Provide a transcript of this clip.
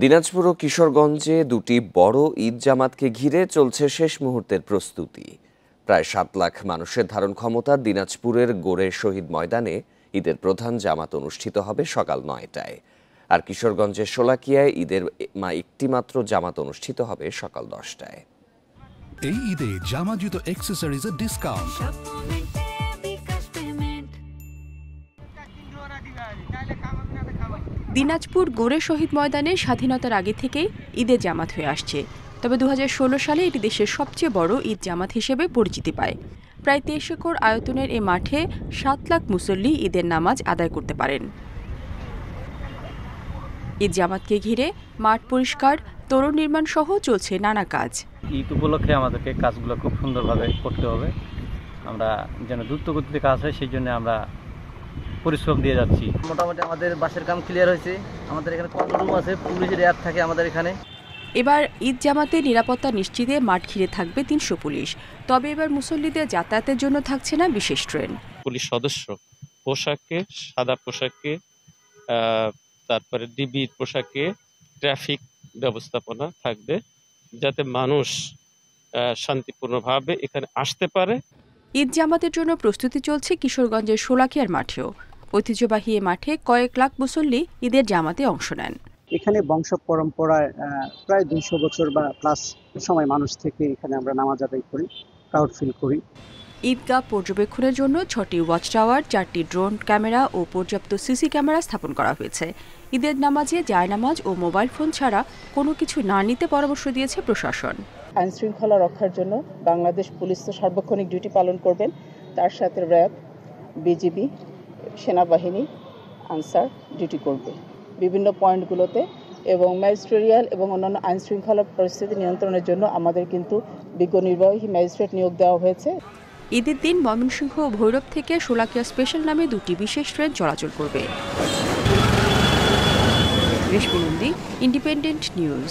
দিনাজপুর ও কিশোরগঞ্জে দুটি বড় ঈদ জামাতকে ঘিরে চলছে শেষ মুহূর্তের প্রস্তুতি। প্রায় ৭ লাখ মানুষের ধারণ ক্ষমতার দিনাজপুরের গোরে শহীদ ময়দানে ঈদের প্রধান জামাত অনুষ্ঠিত হবে সকাল ৯টায়। আর কিশোরগঞ্জের শোলাকিয়ায় ঈদের একটি মাত্র জামাত অনুষ্ঠিত হবে সকাল ১০টায়। এই ঈদে জামা জুতো অ্যাক্সেসরিজের ডিসকাউন্ট। দিনাজপুর গোরে শহীদ ময়দানে স্বাধীনতার আগে থেকেই ঈদের জামাত হয়ে আসছে। তবে ২০১৬ সালে এটি দেশের সবচেয়ে বড় ঈদ জামাত হিসেবে পরিচিতি পায়। প্রায় ২৩ একর আয়তনের এ মাঠে ৭ লাখ মুসল্লি ঈদের নামাজ আদায় করতে পারেন। ঈদ জামাতকে ঘিরে মাঠ পরিষ্কার, তোরণ নির্মাণ সহ চলছে নানা কাজ। ঈদ উপলক্ষে আমাদেরকে কাজগুলো খুব সুন্দরভাবে করতে হবে। আমরা যেন দ্রুত গতিতে কাজ হয়, সেই জন্য আমরা পরিশ্রম দিয়ে যাচ্ছি। মোটামুটি আমাদের বাসের কাম ক্লিয়ার হয়েছে। আমাদের এখানে কন্ট্রোল রুম আছে, পুলিশের অ্যাপ থাকে আমাদের এখানে। এবার ঈদ জামাতে নিরাপত্তা নিশ্চিতে মাঠ ঘিরে থাকবে ৩০০ পুলিশ। তবে এবার মুসল্লিদের যাতায়াতের জন্য থাকছে না বিশেষ ট্রেন। পুলিশ সদস্য পোশাকে, সাদা পোশাকে, তারপরে ডিবির পোশাকে ট্রাফিক ব্যবস্থাপনা থাকবে, যাতে মানুষ শান্তিপূর্ণভাবে এখানে আসতে পারে। ঈদ জামাতের জন্য প্রস্তুতি চলছে কিশোরগঞ্জের শোলাকিয়ার মাঠেও। ঐতিহ্যবাহী এ মাঠে কয়েক লাখ মুসল্লি ঈদের জামাতে অংশ নেন। এখানে বংশ পরম্পরায় প্রায় ২০০ বছর বা প্লাস সময় মানুষ থেকে এখানে আমরা নামাজ আদায় করি, প্রাউড ফিল করি। ঈদগাহ পর্যবেক্ষণের জন্য ৬টি ওয়াচ টাওয়ার, 4টি ড্রোন ক্যামেরা ও পর্যাপ্ত সিসি ক্যামেরা স্থাপন করা হয়েছে। ঈদের নামাজে জায়নামাজ ও মোবাইল ফোন ছাড়া কোনো কিছু না নিতে পরামর্শ দিয়েছে প্রশাসন। আইন শৃঙ্খলা রক্ষার জন্য বাংলাদেশ পুলিশ তো সার্বক্ষণিক ডিউটি পালন করবেন, তার সাথে র্যাব, বিজিবি, সেনাবাহিনী, আনসার ডিউটি করবে বিভিন্ন পয়েন্টগুলোতে। এবং ম্যাজিস্ট্রেরিয়াল এবং অন্যান্য আইন শৃঙ্খলা পরিস্থিতি নিয়ন্ত্রণের জন্য আমাদের কিন্তু বিজ্ঞ নির্বাহী ম্যাজিস্ট্রেট নিয়োগ দেওয়া হয়েছে। ঈদের দিন ময়মনসিংহ ও ভৈরব থেকে শোলাকিয়া স্পেশাল নামে 2টি বিশেষ ট্রেন চলাচল করবে। রেশমি নন্দী, ইন্ডিপেন্ডেন্ট নিউজ।